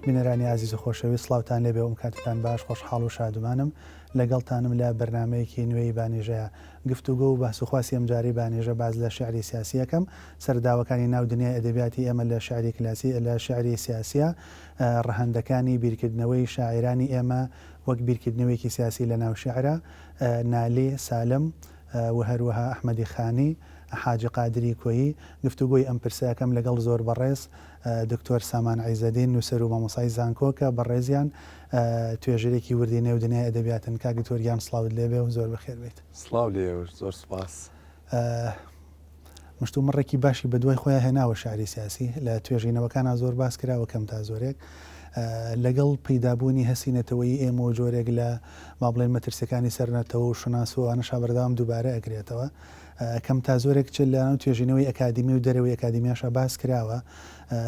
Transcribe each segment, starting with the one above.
بینەرانی عزیز و خۆشەویست سڵاوتان لێبێ و کاتتان باش خۆشحاڵ و شادومانم لەگەڵتانم لە بەرنمەیەکی نوێی بانیژەیە گفتوگۆ و باسوخواسی ئەمجاری بانیژە باز لە شعری سیاسی یەکەم سەرداوەکانی ناو دنیای ئەدەبیاتی ئێمە لە شعری کلاسی لە شعری سیاسیە ڕەهەندەکانی بیرکردنەوەی شاعرانی ئێمە وەک بیرکردنەوەیکی سیاسی لە ناو شعرە نالێ سالم و هەروەها ئەحمەدی خانی حاجی قادری کۆیی گفتوگۆی ئەم پرسەکەم لەگەڵ زۆر بەڕێز دکتۆر سامان عیزەدین نووسەر و مامۆسای زانکۆکە بەڕێزیان توێژەرێکی وردی نێودنیای ئەدەبیاتن کا گتۆریان سڵاوت لێبێ و زۆر بەخێر بیت. سڵاو لێ زۆر سپاس. مشتو مڕێکی باشی بە دوای خۆیان هێناوە شعری سیاسی لە توێژینەوەکانە زۆر باس کراوە کەم تا زۆرێک لەگەڵ پەیدابوونی هەسینەتەوەی ئێمە و جۆرێک لە با بڵێن مەترسەکانی سەرنەتەوە و شناس و ئەنەشا بەردەوام دووبارە ئەگرێتەوە کەم تا زۆرێک چ لە توێژینەوەی ئەکادمی و دەرەوەی ئەکادمیاشە باس کراوە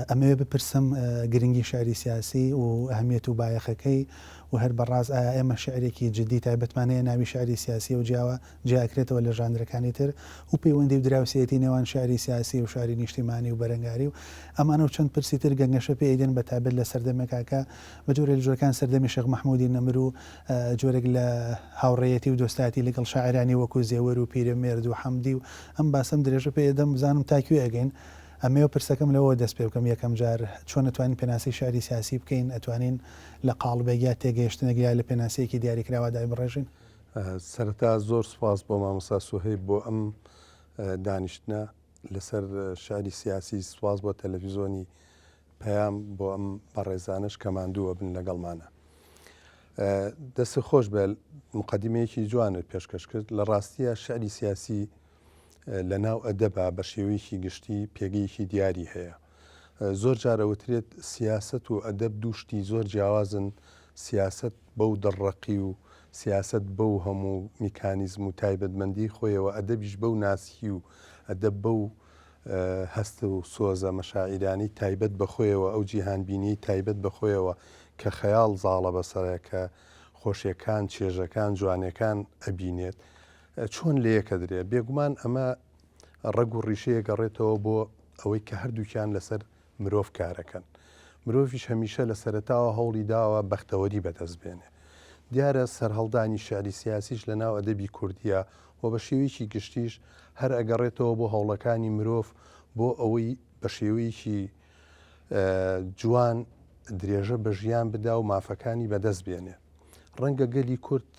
ئەمەوێ بپرسم گرنگی شعری سیاسی و ئەهمیەت و بایەخەکەی و هەر بەڕاز ئایا ئێمە شعرێکی جدی تایبەتمانەیە ناوی شعری سیاسی و جیاوە جیاکرێتەوە لە ژانرەکانی تر و پەیوەندی و دراوسێتی نێوان شعری سیاسی و شعری نیشتیمانی و بەرەنگاری و ئەمانە و چەند پرسی تر گەنگەشە پێدێن بە تابێت لە سەردەمێکاکە بە جۆرە لە جۆرەکان سەردەمی شێخ مەحموودی نەمر و جۆرێک لە هاوڕێیەتی و دۆستاتی لەگەڵ شاعرانی وەکو زێوەر و پیرەمێرد و حەمدی و ئەم باسم درێژە پێدەم بزانم تاکوێ ئەگەین ئەمەوە پرسەکەم لەوە دەست پێ بکەم یەکەم جار چۆن ئەتوانین پێناسی شعری سیاسی بکەین ئەتوانین لە قاڵبێگیا تێگەیشتنەگەیا لە پێناسەیەکی دیاریکراوە دای بڕێژین. سەرەتا زۆر سوپاس بۆ مامۆستا سوهەیب بۆ ئەم دانیشتنە لەسەر شعری سیاسی سوپاس بۆ تەلەڤیزۆنی پەیام بۆ ئەم بەڕێزانش کەماندووە بن لەگەڵمانە. دەست خۆش بێ مقدمەیەکی جوانت پێشکەش کرد لە ڕاستیە شعری سیاسی لە ناو ئەدەبە بە شێوەیەکی گشتی پێگەیەکی دیاری هەیە. زۆر جارەوترێت سیاست و ئەدەب دووشتی زۆر جیاوازن سیاست بەو دەڕەقی و سیاست بەو هەموو میکانیزم و تایبەتمەندی خۆیەوە ئەدەبیش بەو ناسی و ئەدەب بەو هەستە و سۆزە مەشاعیرانی تایبەت بەخۆیەوە ئەو جیهانبینی تایبەت بەخۆیەوە کە خەیاڵ زاڵە بەسەرە کە خۆشیەکان چێژەکان جوانەکان ئەبینێت چۆن لە یەکە درێ بێگومان ئەمە ڕەگ و ڕیشەیە گەڕێتەوە بۆ ئەوەی کە هەردووکیان لەسەر مرۆڤ کارەکەن مرۆڤیش هەمیشە لە سەرەتاوە هەوڵی داوە بەختەوەری بەدەست بێنێ دیارە سەرهەڵدانی شعری سیاسیش لە ناو ئەدەبی کوردیە و بە شێوەیەکی گشتیش هەر ئەگەڕێتەوە بۆ هەوڵەکانی مرۆڤ بۆ ئەوەی بە شێوەیەکی جوان درێژە بە ژیان بدا و مافەکانی بەدەست بێنێ ڕەنگە گەلی کورد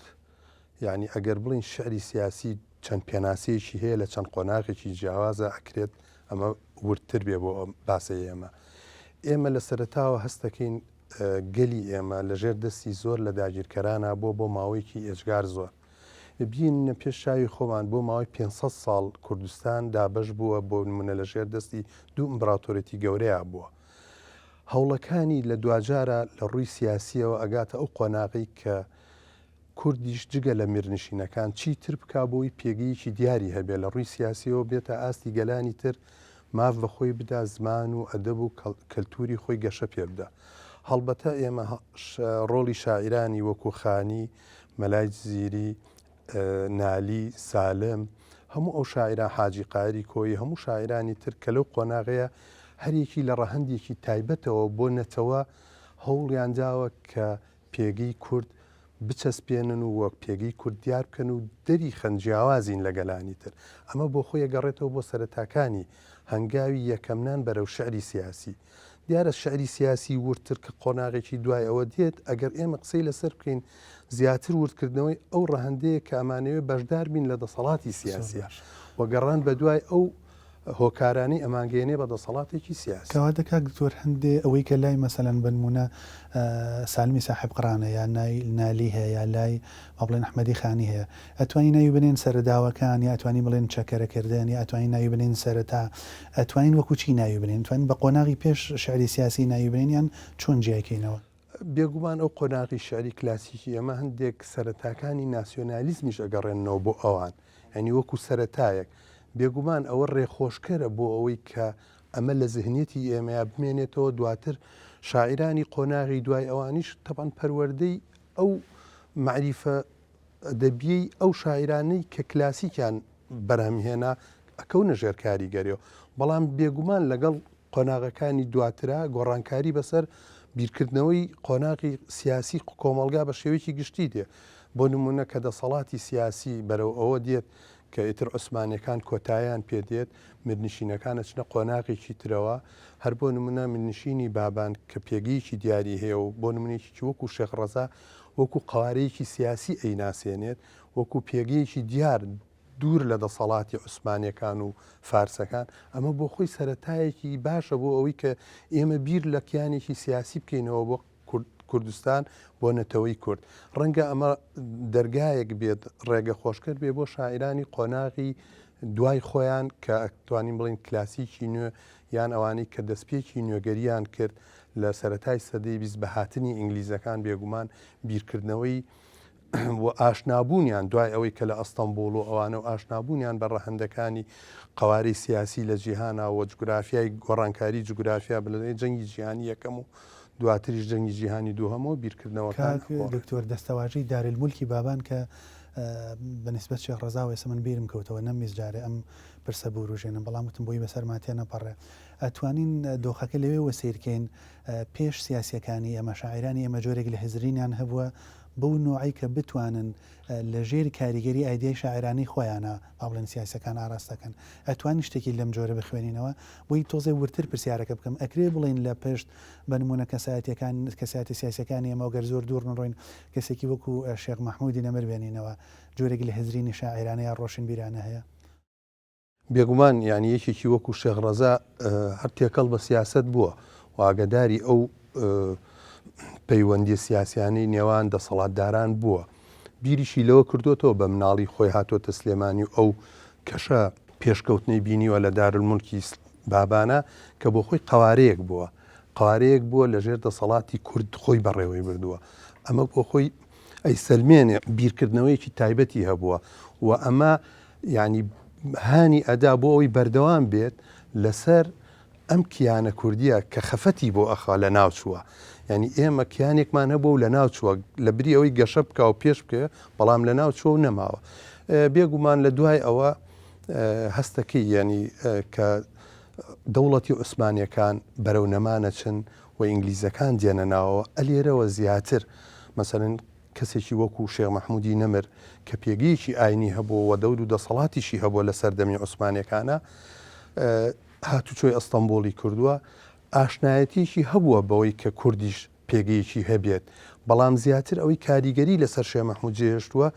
یعنی ئەگەر بڵین شعری سیاسی چەند پێناسەیەکی هەیە لە چەند قۆناغێکی جیاوازە ئەکرێت ئەمە ورتر بێ بۆ باسی ئێمە لە سەرەتاوە هەستەکەین گەلی ئێمە لەژێر دەستی زۆر لە داگیرکەرانە بۆ ماوەیەکی ئێجگار زۆر ببینە پێش شاوی خۆمان بۆ ماوەی 500 ساڵ کوردستان دابش بووە بۆ نمونە لە ژێر دەستی دوو ئیمپراتۆرەتی گەورەیە بووە هەوڵەکانی لە دوجارە لە ڕووی سیاسیەوە ئەگاتە ئەو قۆناغی کە کوردیش جگە لە میرنشینەکان چی تر بکا بۆی پێگەیەکی دیاری هەبێ لە ڕووی سیاسیەوە بێتە ئاستی گەلانی تر ماف بە خۆی بدا زمان و ئەدەب و کەلتوری خۆی گەشە پێ بدە هەڵبەتە ئێمە ڕۆڵی شاعیرانی وەکو خانی مەلای زیری نالی سالم هەموو ئەو شاعرە حاجی قاری کۆی هەموو شاعرانی تر کە لەو قۆناغەیە هەرێکی لە ڕەهەندێکی تایبەتەوە بۆ نەتەوە هەوڵیان داوە کە پێگەی کورد بچەسپێنن و وەک پێگەی کورد دیار بکەن و دەری خەنجیاوازین لە گەلانی تر ئەمە بۆ خۆی گەڕێتەوە بۆ سەرەتاکانی هەنگاوی یەکەمنان بەرەو شعری سیاسی دیارە شعری سیاسی ورتر کە قۆناغێکی دوای ئەوە دێت ئەگەر ئێمە قسەی لەسەر بکەین زیاتر وردکردنەوەی ئەو ڕەهەندەیە کە ئەمانەوێت بەشدار بین لە دەسەڵاتی سیاسیە وەگەڕان بە دوای ئەو هۆکارانی ئەمانگەێنێ بە دەسەڵاتێکی سیاسی کەوا دەکات زۆر هەندێ ئەوەی کە لای مەسەلەن بنمونە سالمی ساحب قڕانە یا نالی هەیە یا لای بڵێن ئەحمەدی خانی هەیە ئەتوانین ناوی بنێن سەرداوەکان یا ئەتوانی بڵێن چەکەرەکردن یا ئەتوانین ناوی بنێن سەرەتا ئەتوانین وەکو چی ناوی بنێن توانین بە قۆناغی پێش شعری سیاسی ناوی بنێنیان چۆن جیاکەینەوە بێگومان ئەو قۆناغی شعری کلاسیکی ئەمە هەندێک سەرەتاکانی ناسیۆنالیزمیش ئەگەڕێنەوە بۆ ئەوان ئەنی وەکو سەرەتایەک بێگومان ئەوە ڕێخۆشکەرە بۆ ئەوەی کە ئەمە لە ذهنیەتی ئێمەیە بمێنێتەوە دواتر شاعرانی قۆناغی دوای ئەوانیش تەبەن پەروەردەی ئەو معریفە ئەدەبیەی ئەو شاعرانەی کە کلاسیکیان بەرهەمهێنا ئەکەونە ژێرکاری گەرەوە بەڵام بێگومان لەگەڵ قۆناغەکانی دواترا گۆڕانکاری بەسەر بیرکردنەوەی قۆناغی سیاسی کۆمەڵگا بە شێوەیەکی گشتی دێ بۆ نمونە کە دەسەڵاتی سیاسی بەرەو ئەوە دێت کە ئیتر عوسمانیەکان کۆتاییان پێدێت مردنشینەکانە چنە قۆناغێکی ترەوە هەر بۆ نمونە مردنشینی بابان کە پێگەیەکی دیاری هەیە و بۆ نمونێکی وەکو شێخ ڕەزا وەکو قوارەیەکی سیاسی ئەیناسێنێت وەکو پێگەیەکی دیار دوور لە دەسەڵاتی عوسمانیەکان و فارسەکان ئەمە بۆ خۆی سەرەتایەکی باشە بۆ ئەوەی کە ئێمە بیر لە کیانێکی سیاسی بکەینەوە بۆ کوردستان بۆ نەتەوەی کورد ڕەنگە ئەمە دەرگایەک بێت ڕێگە خۆشکرد بێ بۆ شاعرانی قۆناغی دوای خۆیان کە ئەتوانین بڵین کلاسیکی نوێ یان ئەوانەی کە دەستپێکی نوێگەریان کرد لە سەرەتای سەدەی بیست بە هاتنی ئینگلیزەکان بێگومان بیرکردنەوەی و ئاشنابوونیان دوای ئەوەی کە لە ئەستەمبوڵ و ئەوانە و ئاشنابوونیان بە ڕەهەندەکانی قواری سیاسی لە جیهانەوە جوگرافیای گۆڕانکاری جوگرافیا بڵێ جەنگی جیهانی یەکەم و دواتریش جەنگی جیهانی دووهەمەوە بیرکردنەوەکان دکتۆر دەستەواژەی دارالمولکی بابان کە بەنسبەت شێخ ڕەزا و ئێستا من بیرم کەوتەوە نەمیز جارێ ئەم پرسە بوروژێنم بەڵام وتم بۆی بەسەر ماتێ نەپەڕێ ئەتوانین دۆخەکە لەوێ وەسیرکەین پێش سیاسیەکانی ئەمە شاعرانی ئێمە جۆرێک لە هزرینیان هەبووە بەو نوعی کە بتوانن لە ژێری کاریگەری ئایدەی شاعرانی خۆیانە با بڵێن سیاسەکان ئاراستەکەن ئەتوانی شتێکی لەم جۆرە بخوێنینەوە بۆی تۆزێ ورتر پرسیارەکە بکەم ئەکرێ بڵین لە پشت بنمونە کەسایەتەکان کەسایەتی سیاسەکانی ئەمە گەر زۆر دوور نڕۆین کەسێکی وەکو شێخ مەحموودی نەمر بێنینەوە جۆرێک لە هزرینی شاعرانە یا ڕۆشن بیرانە هەیە بێگومان یعنی یەکێکی وەکو شێخ ڕەزا هەر تێکەڵ بە سیاست بووە واگەداری ئەو پەیوەندی سیاسیانی نێوان دەسەڵاتداران بووە بیریشی لەوە کردوتەوە بە مناڵی خۆی هاتۆتە سلێمانی و ئەو کەشە پێشکەوتنەی بینیوە لە دارالمولکی بابانە کە بۆ خۆی قوارەیەک بووە قوارەیەک بووە لەژێر دەسەڵاتی کورد خۆی بەڕێوەی بردووە ئەمە بۆ خۆی ئەی سەلمێنێ بیرکردنەوەیکی تایبەتی هەبووە و ئەمە ینی هانی ئەدا بۆ ئەوی بەردەوام بێت لەسەر ئەم کیانە کوردیە کە خەفەتی بۆ ئەخا لە ناوچووە ینی ئێمە کیانێکمان هەبوو لە ناوچووە لە بری ئەوەی گەشە بکە و پێش بکە بەڵام لە ناوچوە و نەماوە بێگومان لە دوای ئەوە هەستەکەی ینی کە دەوڵەتی عوسمانیەکان بەرەو نەمانە چن و ئینگلیزەکان دێنە ناوەوە ئەلێرەوە زیاتر مەسەرن کەسێکی وەکو شێخ مەحموودی نەمر کە پێگەیەکی ئاینی هەبوو و دەور و دەسەڵاتیشی هەبووە لە سەردەمی عوسمانیەکانە هاتوچۆی ئەستەمبوڵی کردووە ئاشنایەتیشی هەبووە بەوەی کە کوردیش پێگەیەکی هەبێت بەڵام زیاتر ئەوەی کاریگەری لەسەر شێخ مەحموود جێهێشتووە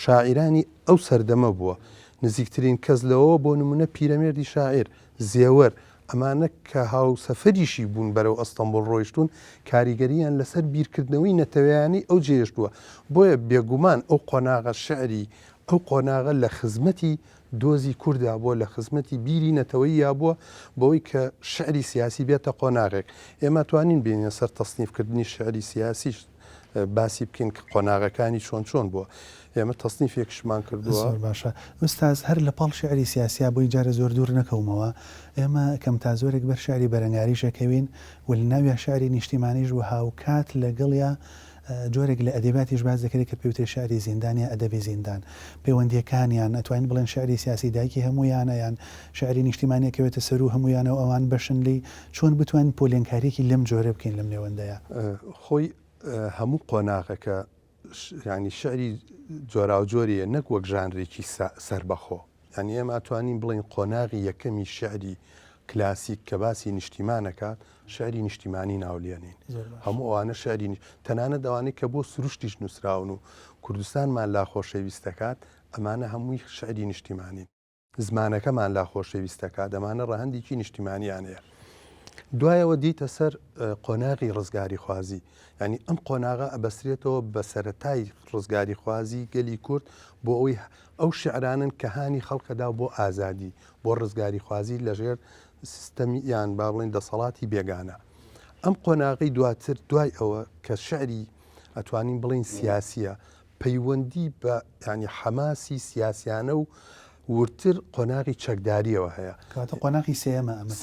شاعیرانی ئەو سەردەمە بووە نزیکترین کەس لەوە بۆ نمونە پیرەمێردی شاعیر زێوەر ئەمانە کە هاوسەفەریشی بوون بەرەو ئەستەمبوڵ ڕۆیشتون کاریگەریان لەسەر بیرکردنەوەی نەتەوەیانی ئەو جێهێشتووە بۆیە بێگومان ئەو قۆناغە شعری ئەو قۆناغە لە خزمەتی دۆزی کووردا بووە لە خزمەتی بیری نەتەوەی یا بووە بەوەی کە شعری سیاسی بێتە قۆناغێک ئێمە توانین بینە سەر تەصنیفکردنی شعری سیاسیش باسی بکەین کە قۆناغەکانی چۆن بووە ئێمە تەصنیفێکشمان کردووە باشە ئوستاز هەر لە پاڵ شعری سیاسیا بۆی جارە زۆر دوور نەکەومەوە ئێمە کەم تا زۆرێک بەر شعری بەرەنگاری شەکەوین و لە ناوی شعری نیشتیمانیش و هاوکات لەگەڵیا جۆرێک لە ئەدەبیاتی باز دەکرێت کە پێوتێ شعری زیندانیا ئەدەبی زیندان پەیوەندیەکانیان ئەتوانین بڵێن شعری سیاسی دایکی هەمویانە یان شعری نیشتیمانیەکەوێتە سەر و هەمویانە و ئەوان بەشن لی چۆن بتوانین پۆلێنکاریەکی لەم جۆرە بکەین لەم نێوەندەیە خۆی هەموو قۆناغەکە ینی شعری جۆرا و جۆریە نەک وەک ژانرێکی سربەخۆ ینی ئێمە ئەتوانین بڵین قۆناغی یەکەمی شعری کلاسیک کە باسی نیشتیمانەکات شعری نیشتیمانی ناولێنین هەموو ئەوانە شعری تەنانە دەوانەی کە بۆ سروشتیش نووسراون و کوردستانمان لا خۆشەویستەکات ئەمانە هەمووی شعری نیشتیمانین زمانەکەمان لا خۆشەویستەکات ئەمانە ڕەهەندێکی نیشتیمانیانەیە دوایەوە دیتە سەر قۆناغی ڕزگاری خوازی ینی ئەم قۆناغا ئەبەسرێتەوە بە سەرەتای ڕزگاری خوازی گەلی کورد بۆ ئەوەی ئەو شعرانن کە هانی خەڵکەدا بۆ ئازادی بۆ ڕزگاری خوازی لەژێر سیستەمی یان با بڵێن دەسەڵاتی بێگانە ئەم قۆناغی دواتر دوای ئەوە کە شعری ئەتوانین بڵین سیاسیە پەیوەندی بە ینی حەماسی سیاسیانە و ورتر قۆناغی چەکداریەوە هەیە قۆناغی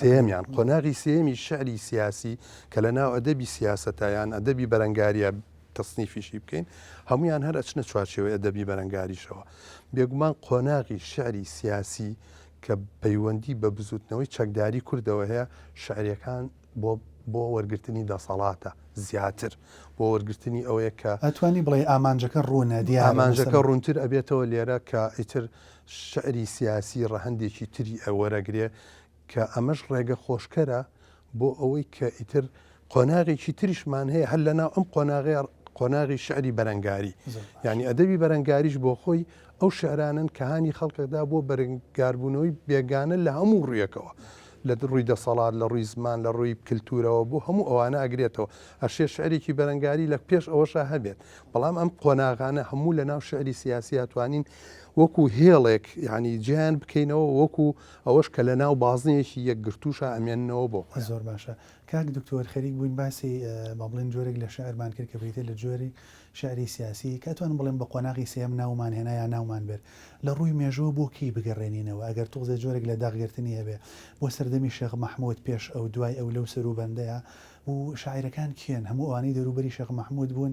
سێمیان قۆناغی سێمی شعری سیاسی کە لە ناو ئەدەبی سیاسەتایان ئەدەبی بەرەنگاریە تەصنیفیشی بکەین هەمویان هەر ئەچنە چوارچێوەی ئەدەبی بەرەنگاریشەوە بێگومان قۆناغی شعری سیاسی کە پەیوەندی بە بزوتنەوەی چەکداری کوردەوە هەیە شعریەکان بۆ بۆ وەرگرتنی دەسەڵاتە زیاتر بۆ وەرگرتنی ئەوەیە کە ئەتوانی بڵێ ئامانجەکە ڕوونە دیارە ئامانجەکە ڕوونتر ئەبێتەوە لێرە کە ئیتر شعری سیاسی ڕەهندێکی تری ئەوەرەگرێ کە ئەمەش ڕێگە خۆشکەرە بۆ ئەوەی کە ئیتر قۆناغێکی تریشمان هەیە هەر لەناو ئەم قۆناغی شعری بەرەنگاری یعنی ئەدەبی بەرەنگاریش بۆ خۆی ئەو شعرانن کە هانی خەڵکەدا بۆ بەرەنگاربوونەوەی بێگانە لە هەموو ڕوویەکەوە لە ڕووی دەسەڵات لە ڕووی زمان لە ڕووی کللتورەوە بۆ هەموو ئەوانە ئەگرێتەوە هەرشێ شعرێکی بەرەنگاری لە پێش ئەوەشە هەبێت بەڵام ئەم قۆناغانە هەموو لە ناو شعری سیاسی توانین وەکو هێڵێک یعنی گیان بکەینەوە وەکو ئەوەش کە لە ناو بازنێکی یەکگرتووشە ئەمێننەوە بۆ زۆر باشە کاک دکتۆر خەریک بووین باسی بەڵێن جۆرێک لە شعرمان کرد کە بریتە لە جۆری شعری سیاسی کاتوان بڵێن بە قۆناغی سێم ناومان هێنا یا ناومان بێت لە ڕووی مێژوو بۆ کی بگەڕێنینەوە ئەگەر توڵزە جۆرێک لە داغگررتنی هەبێ بۆ سەردەمی شێخ مەحموود پێش ئەو دوای ئەو لەو سەر و بەندەیە و شاعیرەکان کێن هەموو ئەوانەی دەروبەری شێخ مەحموود بوون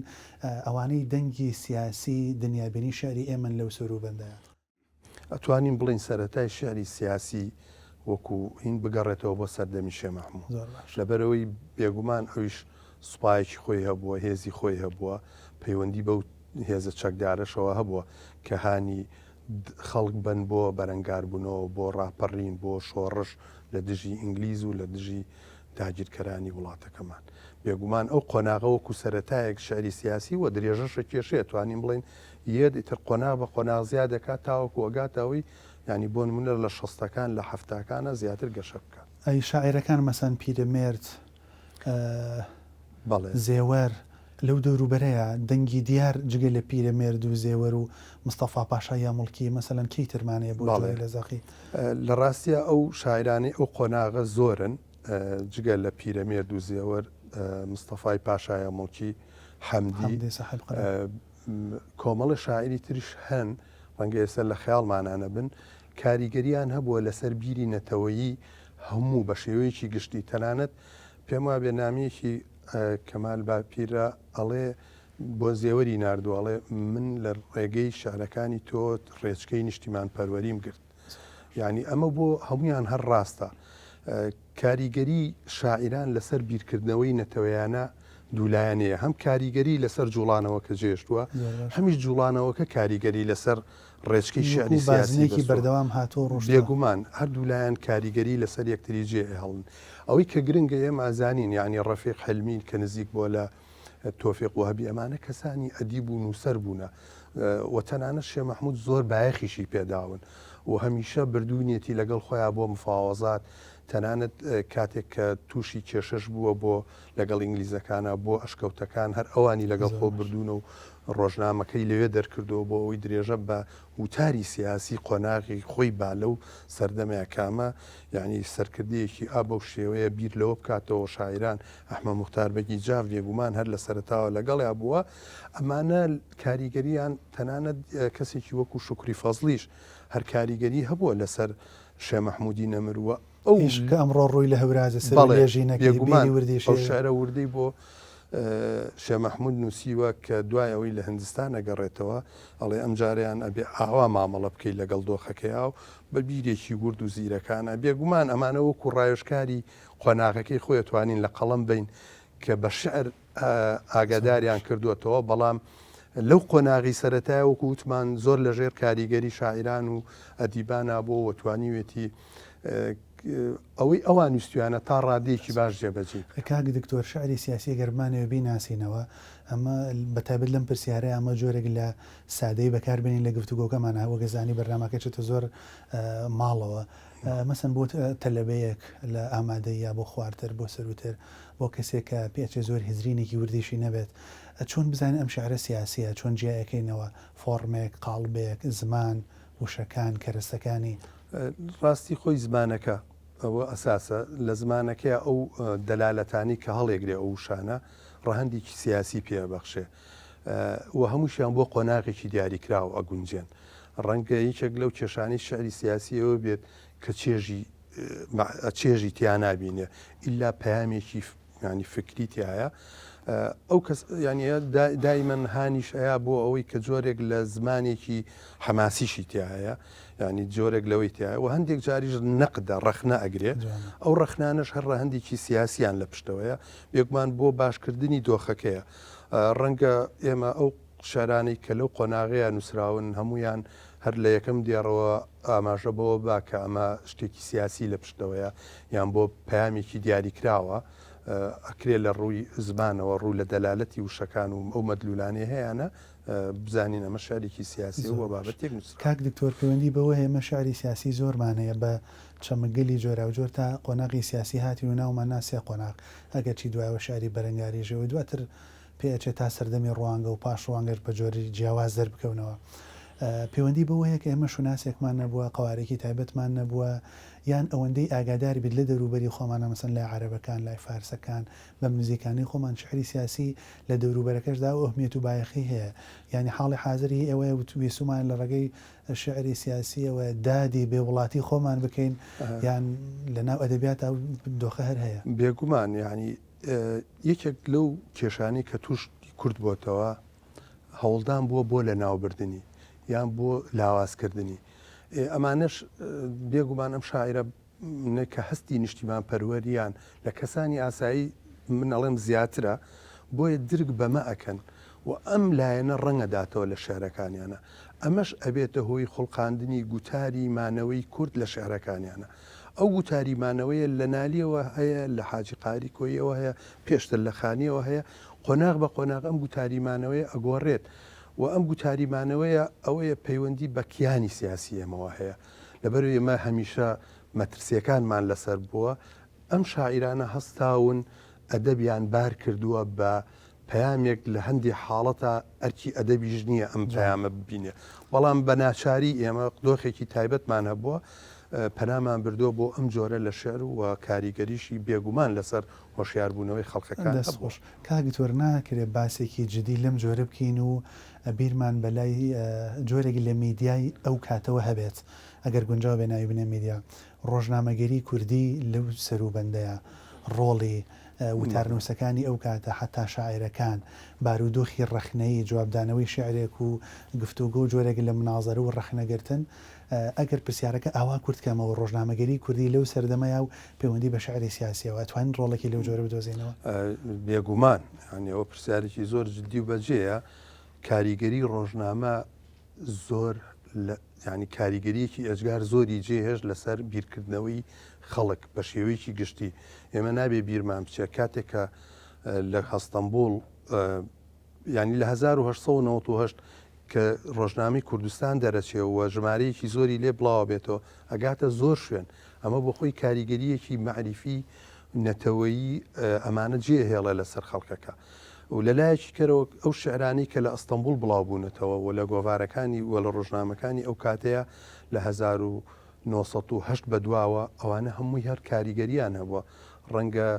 ئەوانەی دەنگی سیاسی دنیابینی شعری ئێمن لەو سەر و بەندەیە ئەتوانین بڵین سەرەتای شعری سیاسی وەکو هین بگەڕێتەوە بۆ سەردەمی شێخ مەحموود لەبەرەوەی بێگومان ئەویش سوپایەکی خۆی هەبووە هێزی خۆی هەبووە پەیوەندی بەو هێزە چەکدارەشەوە هەبووە کە هانی خەڵک بن بۆ بەرەنگاربوونەوە بۆ ڕاپەڕین بۆ شۆڕش لە دژی ئینگلیز و لە دژی داگیرکەرانی وڵاتەکەمان بێگومان ئەو قۆناغە وەکو سەرەتایەک شعری سیاسی و درێژەشە کێشێت توانین بڵین یەک ئیتر قۆناغ بە قۆناغ زیاد دەکات تاوەکو ئەگاتەوەی ینی بۆ نمونە لە 60ەکان لە 70ەکانە زیاتر گەشە بکات ئەی شاعیرەکان مەسەن پیرەمێرد زێوەر لەو دەوروبەرەیە دەنگی دیار جگە لە پیرەمێرد و زێوەر و مستەفا پاشا یا موڵکی مەسەلەن کەی ترمانەیە بۆ لە زەقی لە ڕاستیە ئەو شاعرانی ئەو قۆناغە زۆرن جگە لە پیرەمێرد و زێوەر مستەفای پاشایە موڵکی حەمدی کۆمەڵە شاعری تریش هەن ڕەنگە ئێستا لە خەیاڵمانانە بن کاریگەریان هەبووە لەسەر بیری نەتەوەیی هەموو بە شێوەیەکی گشتی تەنانەت پێم وایە بێنامەیەکی کەمال باپیرە ئەڵێ بۆ زێوەری نردووەڵێ من لە ڕێگەی شارەکانی تۆ ڕێچکەی نیشتیمان پەروەریم کرد یعنی ئەمە بۆ هەمویان هەر ڕاستە کاریگەری شاعران لەسەر بیرکردنەوەی نەتەوەیانە دوولایەنەیە هەم کاریگەری لەسەر جوڵانەوە کە جێشتووە هەمیش جوڵانەوەکە کاریگەری لەسەر ڕێچکەی شعری سیاسیەکی بەردەوام هاتۆ ڕۆژ بێگومان هەردوولایەن کاریگەری لەسەر یەکتری جێ هەڵن ئەوەی کە گرنگە ئێمە ئازانین یعنی ڕەفیق حلمین کە نزیک بۆ لە تۆفیق وهەبی ئەمانە کەسانی ئەدیب و نووسەر بوونە و تەنانەت شێخ مەحموود زۆر بایەخیشی پێداون و هەمیشە بردوونیەتی لەگەڵ خۆیان بۆ مفاوەزات تەنانەت کاتێک کە تووشی کێشەش بووە بۆ لەگەڵ ئینگلیزەکانە بۆ ئەشکەوتەکان هەر ئەوانی لەگەڵ خۆ بردوونە و ڕۆژنامەکەی لەوێ دەرکردەوە بۆ ئەوەی درێژە بە وتاری سیاسی قۆناغی خۆی با لەو سەردەمەیە کامە یعنی سەرکردەیەکی ئابە و شێوەیە بیر لەوە بکاتەوە شاعران ئەحمەد موختار بەگیجاو بێگومان هەر لە سەرەتاوە لەگەڵیا بووە ئەمانە کاریگەریان تەنانەت کەسێکی وەکو شکری فەزلیش هەر کاریگەری هەبووە لەسەر شێخ مەحموودی نەمرووە ئەوکە ئەمڕۆ ڕووی لە هەورازە سەرژینەکە شارە وردەی بۆ شێخ مەحموود نووسیوە کە دوای ئەوەی لە هندستان ئەگەڕێتەوە ئەڵێ ئەم جاریان ئەبێ ئاوا مامەڵە بکەیت لەگەڵ دۆخەکەیا و بە بیرێکی گورد و زیرەکانە بێگومان ئەمانە وەکو ڕایشکاری قۆناغەکەی خۆی توانین لە قەڵەم بین کە بە شعر ئاگاداریان کردوێتەوە بەڵام لەو قۆناغی سەرەتای وەکو وتمان زۆر لەژێر کاریگەری شاعران و ئەدیبانە بۆ وەتوانیوێتی ئەوەی ئەوان ویستویانە تا ڕادێکی باش جێبەجێ کاک دکتۆر شعری سیاسی گەرمانەوە بیناسیینەوە ئەمە بەتابێت لەم پرسیارە ئەمە جۆرێک لە سادەی بەکاربێنین لە گفتوگۆکەمان هەوە گەزانی بەرنامەکە چێتە زۆر ماڵەوە مەسەن بۆ تەلەبەیەک لە ئامادەی یا بۆ خواردتر بۆ سەروتر بۆ کەسێک کە پێچێ زۆر هزرینێکی وردیشی نەبێت چۆن بزانین ئەم شعرە سیاسیە چۆن جیایەکەینەوە فۆرمێک قاڵبێک زمان وشەکان کەرەستەکانی ڕاستی خۆی زمانەکە ئەوە ئەساسە لە زمانەکە ئەو دەلالەتانی کە هەڵێگرێ ئەو شانە ڕەهەندێکی سیاسی پێبەخشێ و هەمووشیان بۆ قۆناغێکی دیاریکراوە ئەگونجێن ڕەنگە هیچێک لەو کێشانی شعری سیاسیەوە بێت کە چێژی تیا نابینێ ئیلا پەیامێکی ینی فکری تایە ئەو کەس ینی دایمەن هانیش ئەیە بۆ ئەوەی کە جۆرێک لە زمانێکی حەماسیشی تایە ینی جۆرێک لەوەی تایە و هەندێک جاریش نەقدا ڕەخنە ئەگرێت ئەو ڕەخنانش هەر هەندێکی سیاسیان لە پشتەوەیە بێگومان بۆ باشکردنی دۆخەکەیە ڕەنگە ئێمە ئەو شارانەی کە لەو قۆناغەیە نووسراون هەمویان هەر لە یەکەم دیێڕەوە ئاماژە بەوە باکە ئەمە شتێکی سیاسی لە پشتەوەیە یان بۆ پامێکی دیاریکراوە ئەکرێ لە ڕووی زمانەوە ڕوو لە دەلالەتی وشەکان و ئەو مەدلولانێ هەیەە بزانین ئەمە شارێکی سیاسی و بابەتێک نووس کاک دکتۆر پەیوەندی بەوە هێمە شاری سیاسی زۆرمانەیە بە چەمەگەلی جۆرا و جۆر تا قۆناغی سیاسی هاتی و ناومان ناسیە قۆناغ ئەگەر چی دوایەوە شاری بەرەنگاری ژەوە دواتر پێچێت تا سەردەمی ڕوانگە و پاش ڕوانگەر بە جۆری جیاواز دەربکەونەوە پەیوەندی بەوە هەیە کە ئێمە شوناسێکمان نەبووە قوارێکی تایبەتمان نەبووە یان ئەوەندەی ئاگاداری بێت لە دەوروبەری خۆمانە مەسەن لای عەرەبەکان لای فارسەکان بە نزیکانی خۆمان شعری سیاسی لە دەوروبەرەکەشدا و ئەهمیەت و بایەخی هەیە ینی حاڵی حاضری ئەوەیە وێسومان لە ڕێگەی شعری سیاسیەوە دادی بێ وڵاتی خۆمان بکەین یان لە ناو ئەدەبیات دۆخە هەر هەیە بێگومان یعنی یەکێک لەو کێشانی کە توش کورد بۆتەوە هەوڵدان بووە بۆ لە ناوبردننی یان بۆ لاوازکردنی ئەمانش بێگومان ئەم شاعرە کە هەستی نیشتیمان پەروەریان لە کەسانی ئاسایی من ئەڵێم زیاترە بۆیە درک بەمە ئەکەن و ئەم لایەنە ڕەنگەداتەوە لە شێعرەکانیانە ئەمەش ئەبێتە هۆی خوڵقاندنی گوتاری مانەوەی کورد لە شێعرەکانیانە ئەو گوتاری مانەوەیە لە نالیەوە هەیە لە حاجی قاری کۆیەوە هەیە پێشتر لە خانیەوە هەیە قۆناغ بە قۆناغ ئەم گوتاریمانەوەی ئەگۆڕێت و ئەم گوتاریمانەوەیە ئەوەیە پەیوەندی بە کیانی سیاسی ئەمەوە هەیە لەبەر ئێمە هەمیشە مەترسیەکانمان لەسەر بووە ئەم شاعیرانە هەستاون ئەدەبیان بار کردووە بە پەیامێک لە هەندی حاڵەتە ئەرکی ئەدەبیش نییە ئەم پەیامە ببینێ بەڵام بە ناچاری ئێمە دۆخێکی تایبەتمان هەبووە پەنامان بردووە بۆ ئەم جۆرە لە شێعر و کاریگەریشی بێگومان لەسەر هۆشیاربوونەوەی خەڵکەکان دەستخۆش کاگتۆر ناکرێت باسێکی جدی لەم جۆرە بکەین و بیرمان بەلای جۆرێکی لە میدیای ئەو کاتەوە هەبێت ئەگەر گونجاو بێ ناوی بنێ میدیا ڕۆژنامەگەری کوردی لەو سەروبەندەیە ڕۆڵی وتارنووسەکانی ئەو کاتە حتا شاعیرەکان بارودۆخی ڕەخنەی جوابدانەوەی شعرێک و گفتوگۆ و جۆرێک لە منازەرە و ڕەخنەگرتن ئەگەر پرسیارەکە ئاوا کورتکەمەوە ڕۆژنامەگەری کوردی لەو سەردەمەیە و پەیوەندی بە شعری سیاسیەوە توانین ڕۆڵێکی لەو جۆرە بدۆزینەوە بێگومان ئەوە پرسیارێکی زۆر جددی و بەجێیە کاریگەری ڕۆژنامە زۆر ینی کاریگەریەکی ئەجگار زۆری جێهێش لەسەر بیرکردنەوەی خەڵک بە شێوەیەکی گشتی ئێمە نابێ بیرمان بچێ کاتێکە لە هەستەمبول ینی لە 1990 کە ڕۆژنامەی کوردستان دەرەچێەوە ژمارەیەکی زۆری لێ بڵاو بێتەوە ئەگاتە زۆر شوێن ئەمە بۆ خۆی کاریگەریەکی معریفی نەتەوەیی ئەمانە جێهێڵە لەسەر خەڵکەکە و لەلایەکی کەرەوە ئەو شعرانی کە لە ئەستەمبول بڵاو بوونەتەوە و لە گۆڤارەکانی و لە ڕۆژنامەکانی ئەو کاتەیە لە 1970 بەدواوە ئەوانە هەمووی هەر کاریگەریان هەبووە ڕەنگە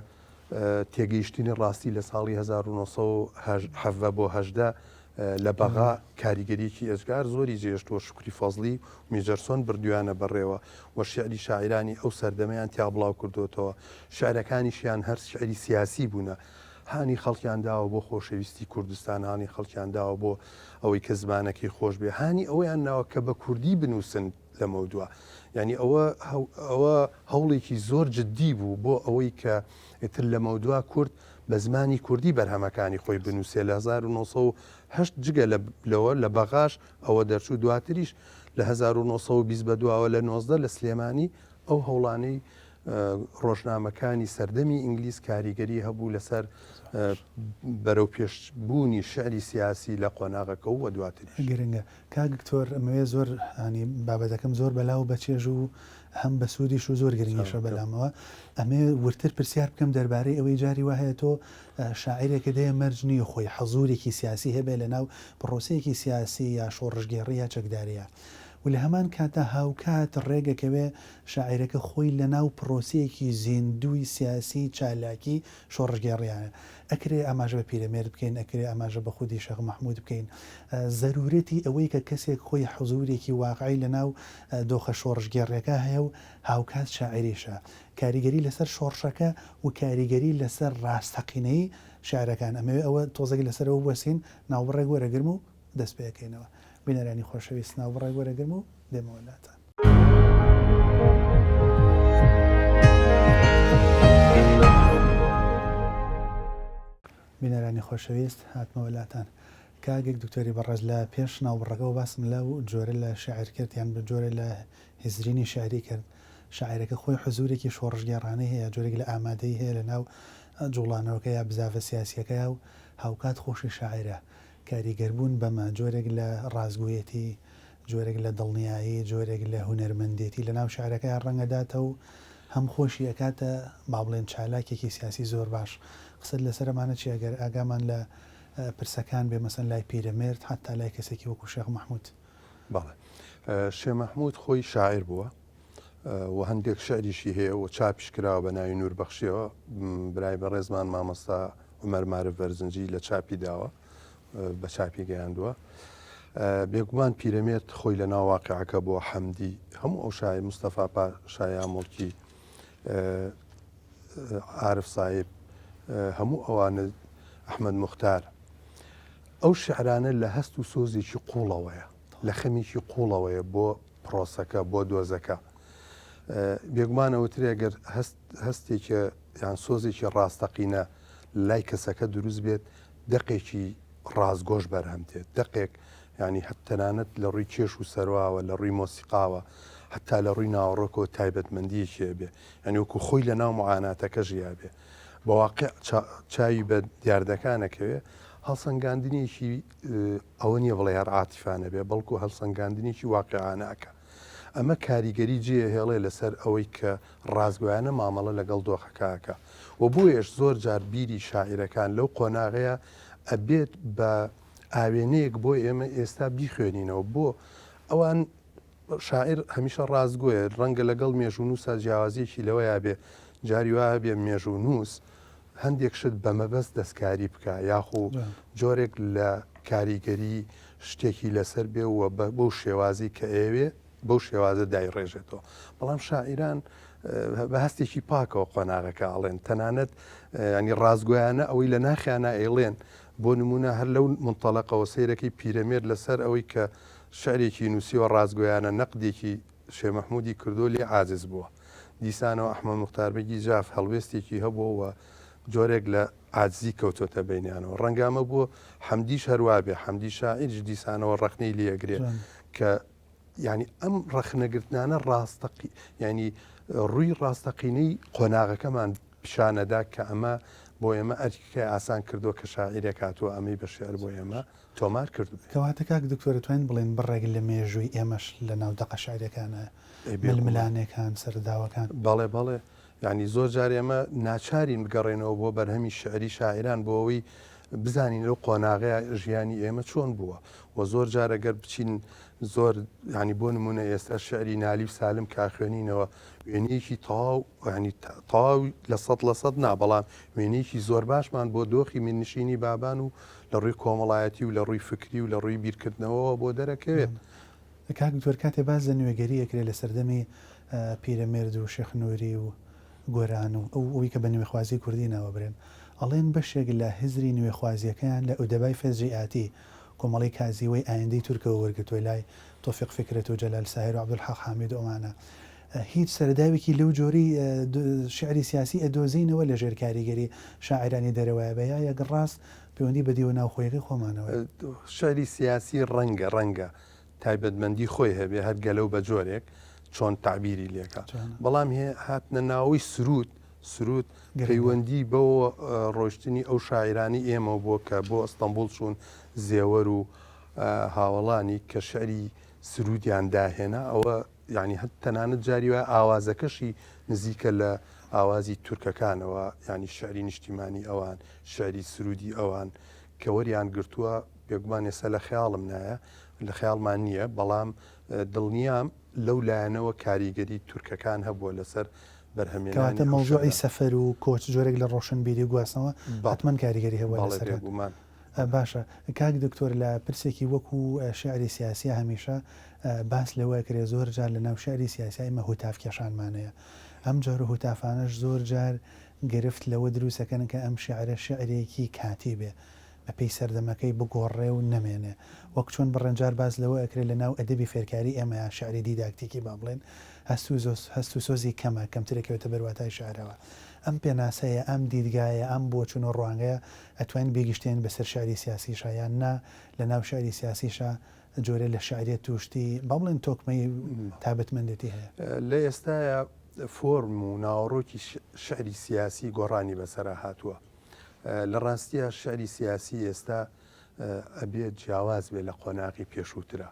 تێگەیشتنی ڕاستی لە ساڵی 1970 بۆ 1970 لە بەغا کاریگەریەکی ئەجگار زۆری جێشتوە شکری فەزلی و میجەرسۆن بردویانە بەڕێوە و شعری شاعرانی ئەو سەردەمەیان تیا بڵاو کردوتەوە شعرەکانیشیان هەر شعری سیاسی بوونە هانی خەڵکیان داوە بۆ خۆشەویستی کوردستان هانی خەڵکیان داوە بۆ ئەوەی کە زمانەکەی خۆش بێ هانی ئەویان ناوە کە بە کوردی بنووسن لە مەودووە ینی ئەوە هەوڵێکی زۆر جددی بوو بۆ ئەوەی کە ئتر لە مەودووە کورد بە زمانی کوردی بەرهەمەکانی خۆی بنووسێ لە 1970 جگە لەوە لە بەغاش ئەوە دەرچوو دواتریش لە 1920 بەدواوە لە 19 لە سلێمانی ئەو هەوڵانەی ڕۆژنامەکانی سەردەمی ئینگلیز کاریگەری هەبوو لەسەر بەرەو پێشبوونی شعری سیاسی لە قۆناغەکە و دواتریش گرنگە کاگتۆر ئەمەوێ زۆر ینی بابەتەکەم زۆر بەلاو بەچێژ و هەم بە سوودیش و زۆر گرنگیشە بەلامەوە ئەمێ ورتر پرسیار بکەم دەربارەی ئەوەی جاری وهەیە تۆ شاعیرێکە دەیە مەرج نییە خۆی حەزورێکی سیاسی هەبێ لە ناو پرۆسەیەکی سیاسی یا شۆڕژگێڕی یا چەکداریە و لە هەمان کاتە هاوکات ڕێگەکەوێ شاعیرەکە خۆی لە ناو پرۆسەیەکی زیندوی سیاسی چالاکی شۆڕژگەڕیانە ئەکرێ ئاماژە بە پیرەمێرد بکەین ئەکرێ ئاماژە بە خودی شەخ مەحموود بکەین زەرورەتی ئەوەی کە کەسێک خۆی حزورێکی واقعی لە ناو دۆخە شۆڕژگەڕیەکە هەیە و هاوکات شاعریشە کاریگەری لەسەر شۆڕشەکە و کاریگەری لەسەر ڕاستەقینەی شارەکان ئەمەوێ ئەوە تۆزەگی لەسەرەوە بوەسین ناوبڕێ گۆرەگرم و دەست پێەکەینەوە بینەرانی خۆشەویست ناوبڕێ گۆرەگرم و دێمەوەلاتان بینەرانی خۆشەویست هاتمەوەلاتان کاگێک دکتۆری بەڕێز لە پێش ناوبڕەکەەوە باسم لە و جۆرە لە شاعر کرد یان بە جۆرە لە هزرینی شاعری کرد شاعرەکە خۆی حزورێکی شۆڕژگەڕانەی هەیە جۆرێک لە ئامادەی هەیە لە ناو جوڵانەوەکە یا بزافە سیاسیەکە و هاوکات خۆشی شاعرە کاریگەربوون بەمە جۆرێک لە ڕازگویەتی جۆرێک لە دڵنیایی جۆرێک لە هونەرمەندێتی لە ناو شاعرەکە ڕەنگەداتە و هەم خۆشی ئەکاتە با بڵێن چالاکێکی سیاسی زۆر باش قسەت لەسەرمانە چی ئەگەر ئاگامان لە پرسەکان بێ مەسەن لای پیرەمێرد حتا لای کەسێکی وەکو شێخ مەحموود بەڵێ شێخ مەحموود خۆی شاعر بووە و هەندێک شعریشی هەیە و چاپیش کراوە بە ناوی نوربەخشیەوە برای بە ڕێزمان مامۆستا عومەر مارف بەرزنجی لە چاپی داوە بە چاپی گەیاندووە بێگومان پیرەمێرد خۆی لە ناو واقعەکە بۆ حەمدی هەموو ئەو شاعر مستەفا پاشایە مڵکی عارف سایب هەموو ئەوانە ئەحمەد موختار ئەو شعرانە لە هەست و سۆزێکی قوڵەوەیە لە خەمیکی قوڵەوەیە بۆ پرۆسەکە بۆ دۆزەکە بێگومانەوەتر ئەگەر هەستێکە یان سۆزێکی ڕاستەقینە لای کەسەکە دروست بێت دقێکی ڕازگۆش بەرهەمتێت دقێک ینی هەتەنانەت لە ڕووی کێش و سەرواوە لە ڕووی مۆسیقاوە حتا لە ڕووی ناوەڕۆکەوە تایبەتمەندیەکێ بێ ینی وەکو خۆی لە ناو معاناتەکە ژیا بێ بە واقع چاوی بە دیاردەکانەکەوێ هەڵسەنگاندنیەکی ئەوە نییە بڵێ هەر عاتیفانە بێ بەڵکو هەڵسەنگاندنیی واقعانەکە ئەمە کاریگەری جێ هێڵێ لەسەر ئەوەی کە ڕازگویانە مامەڵە لەگەڵ دۆخەکەکە و بۆیەش زۆر جار بیری شاعیرەکان لەو قۆناغەیە ئەبێت بە ئاوێنەیەک بۆ ئێمە ئێستا بیخوێنینەوە بۆ ئەوان شاعر هەمیشە ڕازگۆیە ڕەنگە لەگەڵ مێژونووسە جیاوازیەکی لەوەیە بێ جاری وایە بێ مێژونووس هەندێک شت بە مەبەست دەستکاری بکە یاخۆ جۆرێک لە کاریگەری شتێکی لەسەر بێ و بەو شێوازی کە ئێوێ بەو شێوازە دایڕێژێتەوە بەڵام شاعیران بە هەستێکی پاکەوە قۆناغەکە ئەڵێن تەنانەت ینی ڕازگویانە ئەوەی لە ناخیانە ئێڵێن بۆ نمونە هەر لەو منتەڵەقەوە سەیرەکەی پیرەمێرد لەسەر ئەوەی کە شعرێکی نووسیوە ڕازگویانە نەقدێکی شێخ مەحموودی کردو لێ عاجز بووە دیسانەوە ئەحمەد موختاربەگی جاف هەڵوێستێکی هەبووە جۆرێک لە عاجزی کەوتۆتە بینیانەوە ڕەنگامە بۆ حەمدیش هەروە بێ حەمدی شاعیرش دیسانەوە ڕەخنەی لێگرێ کە ینی ئەم ڕەخنەگرتنانە ڕاستەقی ینی ڕووی ڕاستەقینەی قۆناغەکەمان پیشانەدا کە ئەمە بۆ ئێمە ئەرکەکە ئاسان کردووە کە شاعیرێک هاتووە ئەمەی بە شێعر بۆ ئێمە تۆمار کردو کەواتە کاک دکتۆر توانین بڵێن بڕێک لە مێژووی ئێمەش لە ناو دەقە شاعیرەکانە ململانێکان سەرداوەکان بەڵێ بەڵێ ینی زۆر جار ئێمە ناچارین بگەڕێنەوە بۆ بەرهەمی شعری شاعران بۆ ئەوەی بزانین لەو قۆناغەیە ژیانی ئێمە چۆن بووە و زۆر جارەگەر بچین زۆر ینی بۆ نمونە ئێستا شعری نالی و سالم کاخوێنینەوە وێنەیەکی تەواو ینی تەواو لە 100% نا بەڵام وێنەیەکی زۆر باشمان بۆ دۆخی مننشینی بابان و لە ڕووی کۆمەڵایەتی و لە ڕووی فکری و لە ڕووی بیرکردنەوەەوە بۆ دەرەکەوێت کاک دکتۆر کاتێ باز لە نوێگەریەکرێت لە سەردەمی پیرەمێرد و شێخ نووری و گۆران و ئەوی کە بە نوێخوازی کوردی ناوەبرێن ئەڵێن بەشێک لە هزری نوێخوازیەکەیان لە ئودەبای فەزجیئاتی کۆمەڵی کازیوەی ئایندەی تورکەوە وەرگتووە لای تۆفیق فکرێت و جەلال ساهیر و عەبدولحەق حامید و ئەوانە هیچ سەرداوێکی لەو جۆری شعری سیاسی ئەدۆزینەوە لە ژێر کاریگەری شاعرانی دەرەوەیە بە یەک ڕاست پەیوەندی بە دیوە ناوخۆیەکەی خۆمانەوە شعری سیاسی ڕەنگە تایبەتمەندی خۆی هەبێ هەر گەلەو بە جۆرێک چۆن تعبیری لێکات بەڵام هاتنە ناوی سرود پەیوەندی بەوە ڕۆشتنی ئەو شاعرانی ئێمە بۆ کە بۆ ئەستەمبول چوون زێوەر و هاوڵانی کە شعری سرودیان داهێنا ئەوە ینی هەت تەنانەت جاریوە ئاوازەکەشی نزیکە لە ئاوازی تورکەکانەوە ینی شعری نیشتیمانی ئەوان شعری سرودی ئەوان کە وەریان گرتووە بێگومان ێستا لە خەیاڵم نایە لە خەیاڵمان نییە بەڵام دڵنیام لەو لایەنەوە کاریگەری تورکەکان هەبووە لەسەر بەرهەمێنانی کەواتە مەوزوعی سەفەر و کۆچ جۆرێک لە ڕۆشنبیری و گواستنەوە حتمەن کاریگەری هەبووە لەسەر بێگومان. باشە کاک دکتۆر لە پرسێکی وەکو شعری سیاسی هەمیشە باس لەوەیە کرێ زۆر جار لە ناو شعری سیاسی ئمە هوتاف کێشانمانەیە ئەم جار و هوتافانش زۆر جار گرفت لەوە دروستەکەن کە ئەم شعرە شعرێکی کاتی بێ بە پێی سەردەمەکەی بگۆڕێ و نەمێنێ وەک چۆن بڕەنجار باز لەوە ئەکرێت لە ناو ئەدەبی فێرکاری ئێمە شعری دیداکتیکی با بڵێن هەست و سۆزی کەمە کەمترێکەوێتە بەرواتای شعرەوە ئەم پێناسەیە ئەم دیدگایە ئەم بۆچون و ڕوانگەیە ئەتوانین بێگیشتێن بەسەر شعری سیاسیشە یان نا لە ناو شعری سیاسیشە جۆرە لە شعرێت توشتی با بڵێن تۆکمەی تابەتمەندێتی هەیە لە ئێستاە فۆرم و ناوەڕۆکی شعری سیاسی گۆڕانی بەسەرا هاتووە لە ڕاستیە شعری سیاسی ئێستا ئەبێت جیاواز بێ لە قۆناغی پێشووترە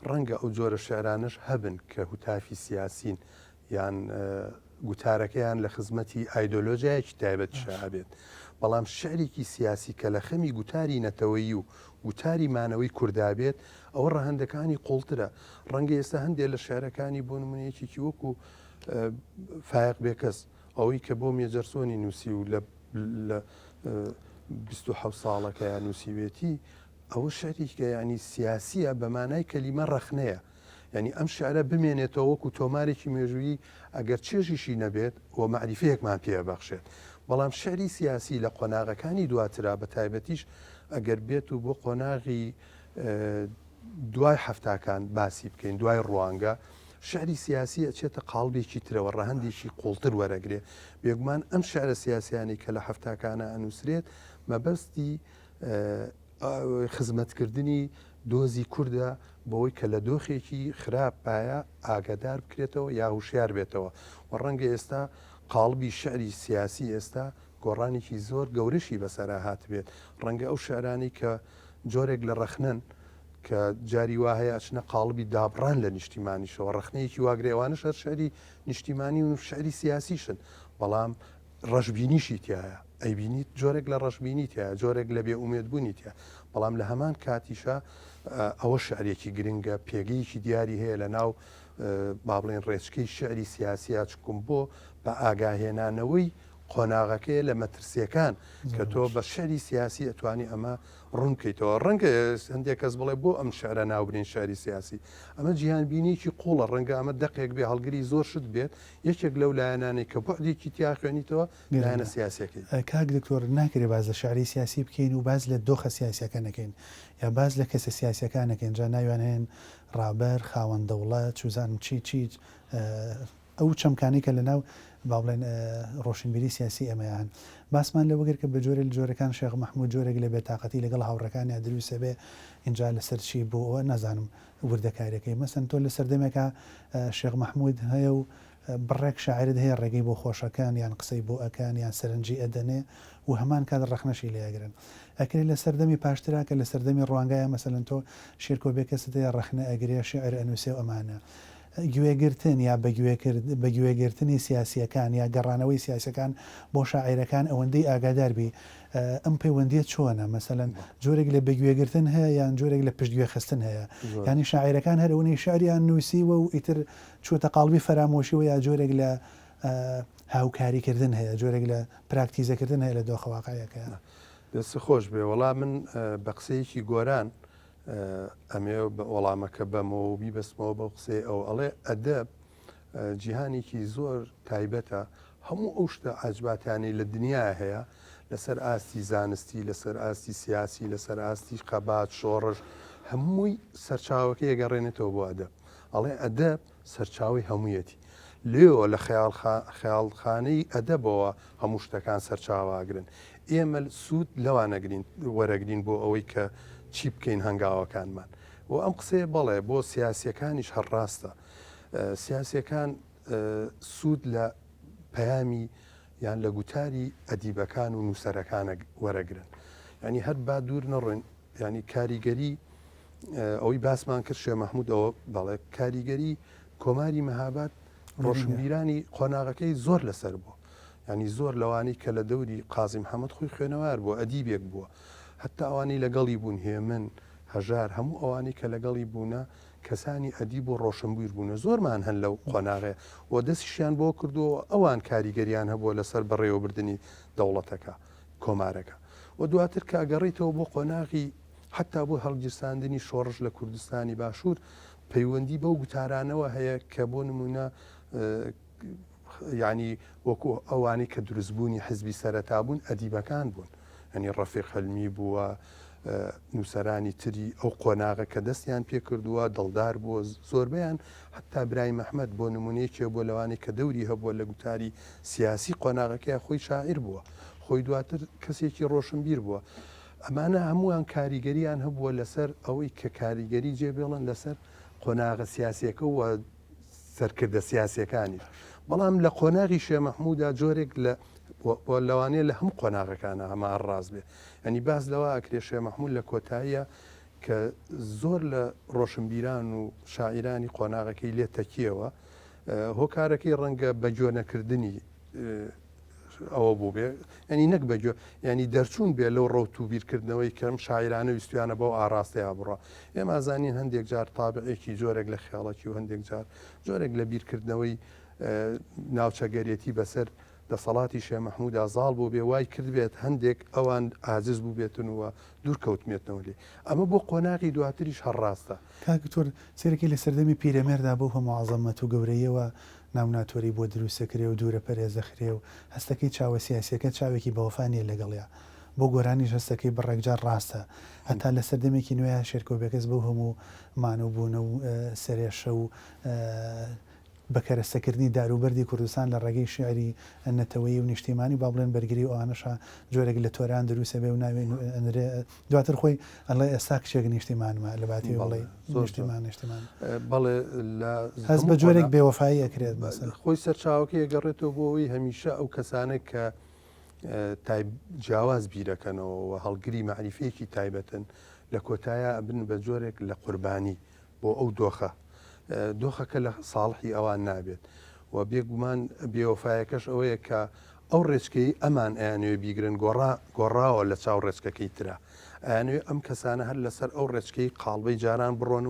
ڕەنگە ئەو جۆرە شعرانش هەبن کە هوتافی سیاسین یان گوتارەکەیان لە خزمەتی ئایدۆلۆژیایەکی تایبەت شابێت بەڵام شعرێکی سیاسی کە لە خەمی گوتاری نەتەوەیی و گوتاری مانەوەی کوردابێت ئەوە ڕەهندەکانی قوڵترە ڕەنگە ئێستا هەندێک لە شعرەکانی بۆ نمونەیەکێکی وەکو فایق بێکەس ئەوەی کە بۆ مێجەرسۆنی نووسی و لە 27 ساڵەکە یان نووسیوێتی ئەوە شعرێکە ینی سیاسیە بە مانای کەلیمە ڕەخنەیە ینی ئەم شعرە بمێنێتەوە وەکو تۆمارێکی مێژووی ئەگەر چێژیشی نەبێت و معریفەیەکمان پێبەخشێت بەڵام شعری سیاسی لە قۆناغەکانی دواترا بە تایبەتیش ئەگەر بێت و بۆ قۆناغی دوای هەفتاکان باسی بکەین دوای ڕوانگە شعری سیاسی ئەچێتە قاڵبێکی ترەوە ڕەهندێکی قوڵتر وەرەگرێ بێگومان ئەم شعرە سیاسیانی کە لە هەفتاکانە ئەنووسرێت مەبەستی خزمەتکردنی دۆزی کووردە بەوەی کە لە دۆخێکی خراپ پایە ئاگادار بکرێتەوە یا هوشیار بێتەوە و ڕەنگە ئێستا قاڵبی شعری سیاسی ئێستا گۆڕانێکی زۆر گەورەشی بەسەرا هات بێت ڕەنگە ئەو شعرانی کە جۆرێک لە ڕەخنن کە جاری وا هەیە ئەچنە قاڵبی دابڕان لە نیشتیمانیشەوە ڕخنەیەکی واگرێوانش هەر شعری نیشتیمانی و شعری سیاسیشن بەڵام ڕەشببینیشی تایە ئەیبینیت جۆرێک لە ڕەشببینی تایە جۆرێک لە بێ ئومێدبوونی تایە بەڵام لە هەمان کاتیشە ئەوە شعرێکی گرنگە پێگەیەکی دیاری هەیە لە ناو با بڵێن ڕێچکەی شعری سیاسیە چکم بۆ بە ئاگاهێنانەوەی قۆناغەکەی لە مەترسیەکان کە تۆ بە شعری سیاسی ئەتوانی ئەمە ڕوونکەیتەوە ڕەنگە هەندێک کەس بڵێ بۆ ئەم شعرە ناوبرین شعری سیاسی ئەمە جیهان بینیکی قوڵە ڕەنگە ئەمە دقێک بێ هەڵگری زۆر شت بێت یەکێک لەو لایەنانی کە بۆعدێکی تیا خوێنیتەوە لایەنە سیاسەکەی کاک دکتۆر ناکرێ باز لە شعری سیاسی بکەین و باز لە دۆخە سیاسیەکە نەکەین یا باز لە کەسە سیاسەکان نەکەین جا ناوێنێن ڕابەر خاوەن دەوڵەت چوزانم چی ئەو چەمکانی کە لە ناو با بڵێن ڕۆشنبیری سیاسی ئەمەیان باسمان لە وەگەر کە بە جۆرە لە جۆرەکان شێخ مەحموود جۆرێک لە بێتاقەتی لەگەڵ هاوڕەکانی دروستە بێ اینجا لەسەر چی بۆ ئەوە نازانم وردەکارەکەی مەسەن تۆ لە سەردەمێکە شێخ مەحموود هەیە و بڕێک شاعرت هەیە ڕێگەی بۆ خۆشەکان یان قسەی بۆ ئەکان یان سەرنجی ئەدەنێ و هەمان کات ڕەخنەشی لێگرن ئەکرێت لە سەردەمی پاشترا کە لە سەردەمی ڕوانگایە مەسەلەن تۆ شێرکۆ بێکەست هەیە ڕەخنە ئەگرێ شعر ئەنووسێ و ئەمانە گوێگرتن یا بە گوێگرتنی سیاسیەکان یا گەڕانەوەی سیاسەکان بۆ شاعیرەکان ئەوەندەی ئاگاداربی ئەم پەیوەندیت چۆنە مەسەلەن جۆرێک لە بەگوێگرتن هەیە یان جۆرێک لە پشتگوێ خستن هەیە ینی شاعیرەکان هەرەوەی شعریان نووسیوە و ئیتر چوتە قاڵبی فەرامۆشیەوە یا جۆرێک لە هاوکاریکردن هەیە جۆرێک لە پراکتیزەکردن هەیە لە دۆخەواقعەکە دەست خۆش بێ وەڵام من بە قسەیەکی گۆران ئەمێ وەڵامەکە بەمەوە و بیبەستمەوە بە قسەی ئەو ئەڵێ ئەدەب جیهانێکی زۆر تایبەتە هەموو ئەو شتە ئاجباتیانی لە دنیا هەیە لەسەر ئاستی زانستی لەسەر ئاستی سیاسی لەسەر ئاستی قەبات شۆڕش هەمووی سەرچاوەکە یەگەڕێنێتەوە بۆ ئەدەب ئەڵێ ئەدەب سەرچاوی هەموویەتی لێەوە لە خەیاڵخانەی ئەدەبەوە هەموو شتەکان سەرچاواگرن ئێمە سوود لەوانەگرین وەرەگرین بۆ ئەوەی کە چی بکەین هەنگاوەکانمان و ئەم قسەیە بەڵێ بۆ سیاسیەکانیش هەڕاستە سیاسیەکان سوود لە پەیامی یان لە گوتاری ئەدیبەکان و نووسەرەکانە وەرەگرن ینی هەر با دوور نەڕۆین ینی کاریگەری ئەوەی باسمان کرد شێخ مەحموود ئەوە بەڵێ کاریگەری کۆماری مەهاباد ڕۆشنبیرانی قۆناغەکەی زۆر لەسەر بووە ینی زۆر لەوانی کە لە دەوری قازی محەممەد خۆی خوێنەوار بووە ئەدیبێک بووە حتا ئەوانەی لەگەڵی بوون هێمن هەژار هەموو ئەوانەی کە لەگەڵی بوونە کەسانی ئەدیب و ڕۆشنبیر بوونە زۆرمان هەن لەو قۆناغێ و دەستیشیان بۆ کردو ئەوان کاریگەریان هەبووە لەسەر بەڕێوەبردننی دەوڵەتەکە کۆمارەکە و دواتر کاگەڕیتەوە بۆ قۆناغی حتا بۆ هەڵگیرساندنی شۆڕش لە کوردستانی باشوور پەیوەندی بەو گوتارانەوە هەیە کە بۆ نمونە ینی وەکو ئەوانی کە دروستبوونی حزبی سەرەتا بوون ئەدیبەکان بوون ئەنی ڕەفیق هەلمی بووە نووسەرانی تری ئەو قۆناغە کە دەستیان پێ کردووە دڵدار بووە زۆربیان حتا برای مەحمەد بۆ نمونەیەکێ بۆ لەوانی کە دەوری هەبووە لە گوتاری سیاسی قۆناغەکەی خۆی شاعیر بووە خۆی دواتر کەسێکی ڕۆشنبیر بووە ئەمانە هەمووان کاریگەریان هەبووە لەسەر ئەوەی کە کاریگەری جێبێڵن لەسەر قۆناغە سیاسیەکە و سەرکردە سیاسیەکانی بەڵام لە قۆناغی شێ مەحموودا جۆرێک لەوانەیە لە هەموو قۆناغەکانە هەما ڕاست بێ ئەنی باز لەوە ئەکرێ شێ مەحموود لە کۆتاییە کە زۆر لە ڕۆشنبیران و شاعیرانی قۆناغەکەی لێ تەکیەوە هۆکارەکەی ڕەنگە بەجۆ نەکردنی ئەوە بوو بێ ینی نەک بەجۆ ینی دەرچوون بێ لەو ڕەوت و بیرکردنەوەی کەم شاعرانە ویستویانە بەو ئاراستەیە بڕە ئێمە ئازانین هەندێک جار تابعێکی جۆرێک لە خیاڵەتی و هەندێک جار جۆرێک لە بیرکردنەوەی ناوچەگەرێتی بەسەر دەسەڵاتی شێ مەحموودا زاڵ بوو بێ وای کرد بێت هەندێک ئەوان عاجز بوو بێتن وە دوور کەوتمێتنەوە لێ ئەمە بۆ قۆناغی دواتریش هەڕاستە کاکتۆر سێرەکی لە سەردەمی پیرەمێردا بۆ هەموعازەمەت و گەورەیەوە ناوناتۆری بۆ دروستەکرێ و دوورە پەرێزەخرێ و هەستەکەی چاوە سیاسیەکە چاوێکی بەوەفانیە لەگەڵیا بۆ گۆرانیش هەستەکەی بڕێکجار ڕاستە هەتا لە سەردەمێکی نوێ شێرکۆبێکەس بەو هەموو مانوبوونە و سەرێشە و بەکەرەستەکردنی داروبەردی کوردستان لە ڕێگەی شعری نەتەوەی و نیشتیمانی با بڵێن بەرگری و ئەوانەشە جۆرێک لە تۆران دروسە بێ و ناوێن دواتر خۆی ئەڵێ ئێستا کچێک نیشتیمانمە لە باتی بڵێ نیشتیمان بەڵێ هەست بە جۆرێک بێوەفایی ئەکرێت خۆی سەرچاوەکە گەڕێتەوە بۆەوەی هەمیشە ئەو کەسانێک کە جیاواز بیرەکەنەوە و هەڵگری معریفەیەکی تایبەتن لە کۆتایە بن بە جۆرێک لە قوربانی بۆ ئەو دۆخەکە لە ساڵحی ئەوان نابێت و بێگومان بێوەفایەکەش ئەوەیە کە ئەو ڕێچکەی ئەمان ئەیانوێ بیگرن گۆڕاوە لە چاو ڕێچکەکەی ترا ئەیانوێ ئەم کەسانە هەر لەسەر ئەو ڕێچکەی قاڵبەی جاران بڕۆن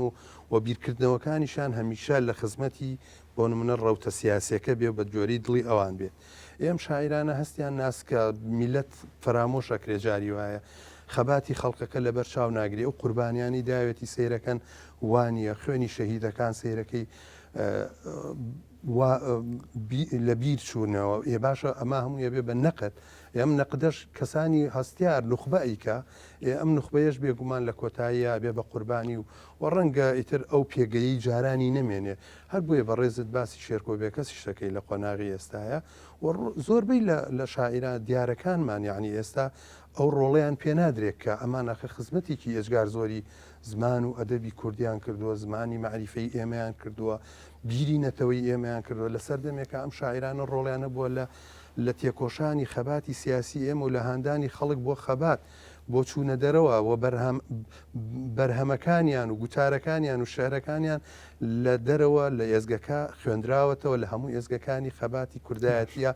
و بیرکردنەوەکانیشان هەمیشە لە خزمەتی بۆ نمونە ڕەوتە سیاسیەکە بێ بە جۆری دڵی ئەوان بێت ئێم شاعیرانە هەستیان ناسکە میلەت فرامۆشەکرێ جاری وایە خەباتی خەڵکەکە لەبەر چاو ناگری ئەو قوربانیانی داوێتی سیرەکەن وانە خوێنی شەهیدەکان سیرەکەی لە بیر چوونەوە ئێ باشە ئەمە هەموو بێ بە نەقەت ئەم نەقدەش کەسانی هەستیار نخبەیکە ئەم نخبەیەش بێگومان لە کۆتاییە بێ بە قوربانی و ڕەنگە ئیتر ئەو پێگەیی جارانی نەمێنێ هەر بۆیە بە ڕێزت باسی شێرکۆبێ کەسی شەکەی لە قۆناغی ئێستاە و زۆربەی لە شاعیران دیارەکانمان یعنی ئێستا ئەو ڕۆڵیان پێ نادرێت کە ئەمانەخە خزمەتێکی ئێجگار زۆری زمان و ئەدەبی کوردیان کردووە زمانی معریفەی ئێمەیان کردووە بیری نەتەوەی ئێمەیان کردووە لە سەردەمێکە ئەم شاعیرانە ڕۆڵیانە بووە لە تێکۆشانی خەباتی سیاسی ئێمە و لە هاندانی خەڵک بۆ خەبات بۆ چوونە دەرەوە و بەرهەمەکانیان و گوتارەکانیان و شارەکانیان لە دەرەوە لە ئێزگەکە خوێندراوەتەوە لە هەموو ئێزگەکانی خەباتی کوردایەتیە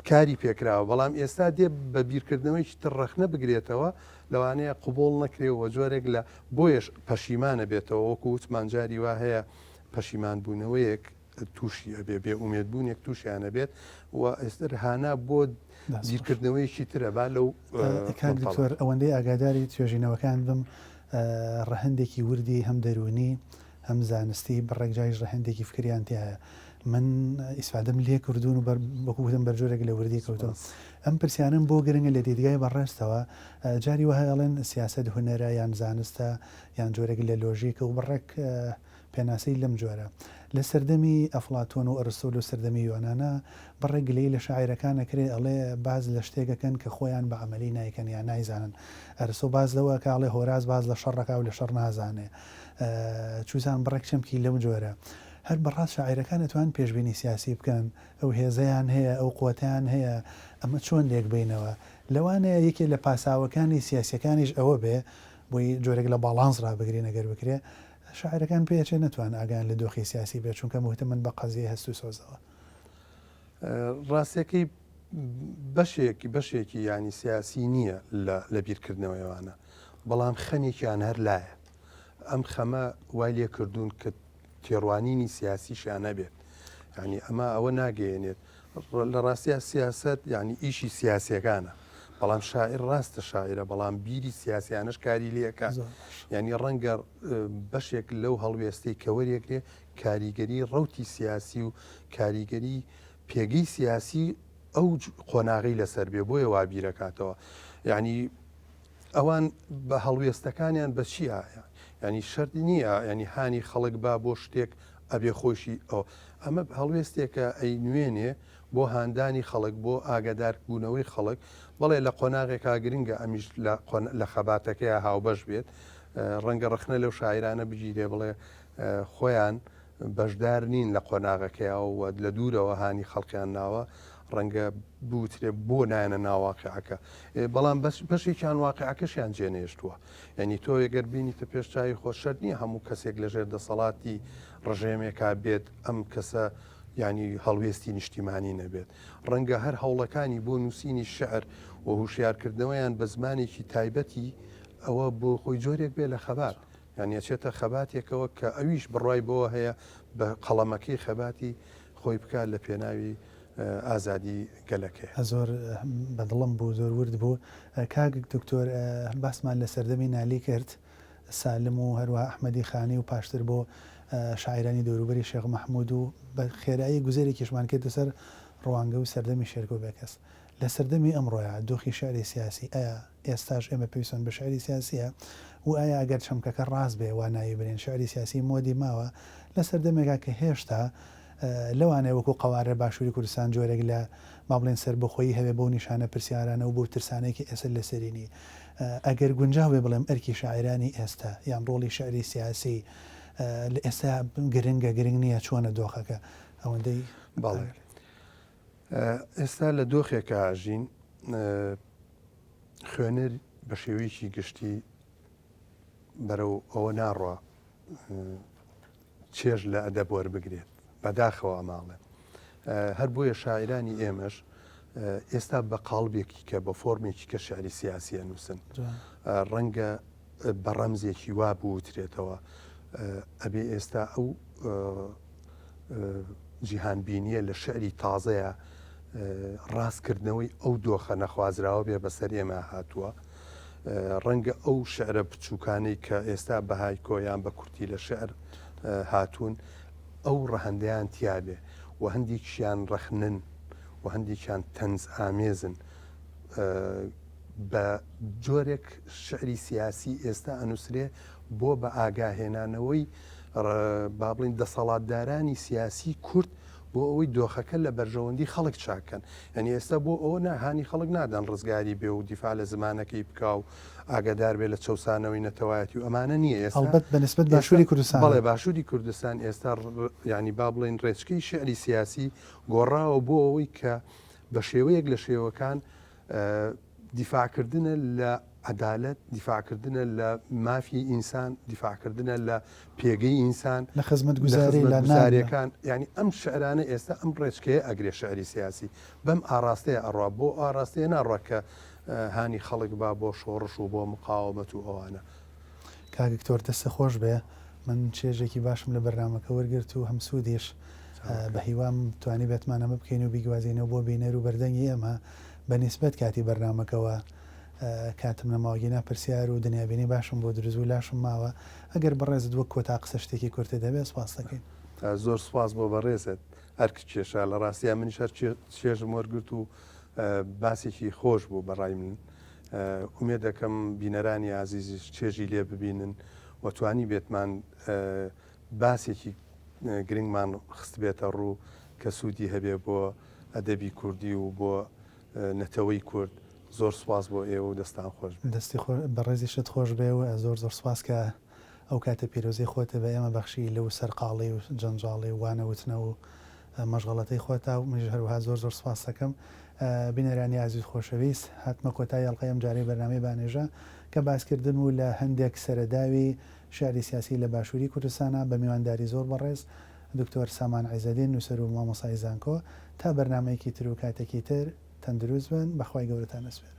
کاری پێکراوە بەڵام ئێستا دێ بە بیرکردنەوەیکی تڕەخنە بگرێتەوە لەوانەیە قوبۆڵ نەکرێەوە جۆرێک لە بۆیش پەشیمانە بێتەوە وەکو وتمانجاری وا هەیە پەشیمان بوونەوەیەک تووشی ئەبێ بێ ئومێدبوونێک تووشیانە بێت و ئێستر هانا بۆ بیرکردنەوەیکی ترە با لەو کاکتۆر ئەوەندەی ئاگاداری توێژینەوەکان بم ڕەهندێکی وردی هەم دەرونی هەم زانستی بەڕێکجایش ڕەهندێکی فکریان تایە من ئیسفادەم لێ کردوون و بەکوتم بەرجۆرێک لە وردی کەوتم ئەم پرسیانم بۆ گرنگە لە دیدگای بەڕێستەوە جاری وهەڵێن سیاست هوەرە یان زانستە یان جۆرێک لە لۆژیکە و بڕێک پێناسەی لەم جۆرە لە سەردەمی ئەفلاتۆن و ئەرستۆل و سەردەمی یۆنانە بڕێک گلەی لە شاعیرەکانەکرێ ئەڵێ باز لە شتێکەکەن کە خۆیان بە عملی نایکەن یان نایزانن ئەرسۆ باز لەوە کاڵێ هۆراز باز لە شەڕەکە و لە شەڕ نازانێ چوزان بڕێک چەمکی لەم جۆرە هەر بەڕاست شاعیرەکان دەتوان پێشبینی سیاسی بکەن ئەو هێزەیان هەیە ئەو قوتیان هەیە ئەمە چۆن لێک بینەوە لەوانەیە یەکێ لە پاساوەکانی سیاسەکانیش ئەوە بێ بۆی جۆرێک لە باڵانس ڕابگرێ نەگەر بکرێ شاعیرەکان پێچێ نتوان ئاگان لە دۆخی سیاسی بێت چونکە محتە من بە قەزیە هەست و سۆزەوە ڕاستەکەی بەشێکی ینی سیاسی نییە لە بیرکردنەوەیوانە بەڵام خەنێکیان هەر لایە ئەم خەمە وای لێ کردوون کە تێڕوانینی سیاسیشیان نەبێت ینی ئەمە ئەوە ناگەیەنێت لە ڕاستیە سیاست ینی ئیشی سیاسیەکانە بەڵام شاعر ڕاستە شاعرە بەڵام بیری سیاسیانش کاری لێەکە ینی ڕەنگە بەشێک لەو هەڵوێستەی کەوەرێکرێ کاریگەری ڕەوتی سیاسی و کاریگەری پێگەی سیاسی ئەو قۆناغی لەسەر بێ بۆیە وابیرەکاتەوە ینی ئەوان بە هەڵوێستەکانیان بە چیە ینی شەرت نییە ینی هانی خەڵک با بۆ شتێک ئەبێ خۆشی ئەو ئەمە هەڵوێستێکە ئەی نوێنێ بۆ هاندانی خەڵک بۆ ئاگاداربوونەوەی خەڵک بەڵێ لە قۆناغێکا گرنگە ئەمیش لە خەباتەکەی هاوبەش بێت ڕەنگە ڕخنە لەو شاعرانە بگیرێ بڵێ خۆیان بەشدار نین لە قۆناغەکەیەوە لە دوورەوە هانی خەڵکیان ناوە ڕەنگە بوترێ بۆ نایەنە ناواقعەکە بەڵام بەشێکیان واقعەکەشیان جێنێشتووە ینی تۆ ئەگەر بینیتە پێشچوی خۆشەر نییە هەموو کەسێک لەژێر دەسەڵاتی ڕژێمێکا بێت ئەم کەسە ینی هەڵوێستی نیشتیمانی نەبێت ڕەنگە هەر هەوڵەکانی بۆ نووسینی شعر و هوشیارکردنەوەیان بە زمانێکی تایبەتی ئەوە بۆ خۆی جۆرێک بێ لە خەبات یعنی ئەچێتە خەباتێکەوە کە ئەویش بڕای بۆ هەیە بە قەڵەمەکەی خەباتی خۆی بکات لە پێناوی ئازادی گەلەکەی زۆر بەدڵم بوو زۆر ورد بوو کاک دکتۆر باسمان لە سەردەمی نالی کرد سالم و هەروە ئەحمەدی خانی و پاشتر بۆ شاعرانی دەوروبەری شێخ مەحموود و بە خێرایی گوزەرێکیشمان کرد سەر ڕوانگە و سەردەمی شێرکۆ بێکەس لە سەردەمی ئەمڕۆیە دۆخی شعری سیاسی ئایا ئێستاش ئێمە پێویستن بە شعری سیاسیە و ئایا ئەگەر چەمکەکە ڕاست بێ وانایی برێن شعری سیاسی مۆدی ماوە لە سەردەمێکا کە هێشتا لەوانەیە وەکو قەوارە باشووری کوردستان جۆرێک لە مابڵێن سەر بخۆی هەوێ بۆ نیشانە پرسیارانە و بۆ ترسانێکی ئێستا لە سەرینی ئەگەر گونجاوێ بڵێم ئەرکی شاعرانی ئێستا یان ڕۆڵی شعری سیاسی لە ئێستا گرنگ نییە چۆنە دۆخەکە ئەوەندەی باڵێ ئێستا لە دۆخێکە ئاژین خوێنەر بە شێوەیەکی گشتی بەرەو ئەوە ناڕوە چێژ لە ئەدەب وەربگرێت بەداخەوە ئەماڵێ هەر بۆیە شاعرانی ئێمەش ئێستا بە قاڵبێکی کە بە فۆرمێکی کە شعری سیاسیە نووسن ڕەنگە بە ڕەمزێکی وا بوترێتەوە ئەبێ ئێستا ئەو جیهانبینیە لە شعری تازەیە ڕاستکردنەوەی ئەو دۆخە نەخوازراوە بێ بەسەر ئێمە هاتووە ڕەنگە ئەو شعرە بچووکانەی کە ئێستا بەهای کۆیان بە کورتی لە شعر هاتوون ئەو ڕەهەندەیان تیاابێ و هەندێکیان ڕەخنن و هەندێکیان تەنز ئامێزن بە جۆرێک شعری سیاسی ئێستا ئەنووسرێ بۆ بە ئاگاهێنانەوەی با بڵین دەسەڵاتدارانی سیاسی کورد بۆ ئەوەی دۆخەکە لە بەرژەوەندی خەڵک چاکەن ئەنی ئێستا بۆ ئەوە ناهانی خەڵک نادان ڕزگاری بێ و دیفاع لە زمانەکەی بکا و ئاگادار بێ لە چەسانەوەی نەتەوایەتی و ئەمانە نییە ئێستا بەنسبەت باشووری کوردستان بەڵێ باشووری کوردستان ئێستا ینی با بڵێن ڕێچکەی شعری سیاسی گۆڕاوە بۆ ئەوەی کە بە شێوەیەک لە شێوەکان دیفاعکردنە لە عدالت دیفاعکردنە لە مافی ئینسان دیفاعکردنە لە پێگەی ئینسان لە خزمەت گوزاریەکان ینی ئەم شعرانە ئێستا ئەم ڕێچکەیە ئەگرێ شعری سیاسی بەم ئاراستەیە ئەڕوا بۆ ئاراستەیە ناڕەکە هانی خەڵک با بۆ شۆڕش و بۆ مقاومەت و ئەوانە کاگکتۆر دەستە خۆش بێ من چێژێکی باشم لە بەرنامەکە وەرگرت و هەمسوودیش بە هیوام توانی بێتمانەمە بکەین و بیگوازینەوە بۆ بینەر و بەردەنگی ئەمە بە نیسبەت کاتی بەرنامەکەەوە کاتم نەماوەگینا پرسیار و دنیابینی باشم بۆ دروست و لاشم ماوە ئەگەر بەڕێزت وەک کۆتا قسە شتێکی کورتە دەبێت سپاس دەکەین زۆر سپاس بۆ بەڕێزت هەر کێشە لە ڕاستیان منیش هەر چێژم وەرگرت و باسێکی خۆش بوو بەڕای من ئومێد دەکەم بینەرانی عزیزیش چێژی لێ ببینن وەتوانی بێتمان باسێکی گرنگمان خست بێتە ڕوو کە سوودی هەبێ بۆ ئەدەبی کوردی و بۆ نەتەوەی کورد زۆر سواز بۆ ئێوە و دەستان خۆش دەستی بەڕێزی شت خۆش بێ و زۆر سواز کە ئەو کاتە پیرۆزی خۆتە بە ئێمە بەخشی لەو سەرقاڵی و جەنجاڵی وانەوتنە و مەشغەڵەتەی خۆتا و منیش هەروەها زۆر سواز دەکەم بینەرانی عزیز خۆشەویست هاتمە کۆتای هەڵقەی ئەم جارەی بەرنامەی بانێژە کە باسکردن و لە هەندێک سەرەداوی شعری سیاسی لە باشووری کوردستانە بە میوانداری زۆر بەڕێز دکتۆر سامان عیزەدین نووسەر و مامۆسای زانکۆ تا بەرنامەیەکی تر و کاتێکی تر تا تەندروست بن بەخوای گەورەتان ئەسپێرم.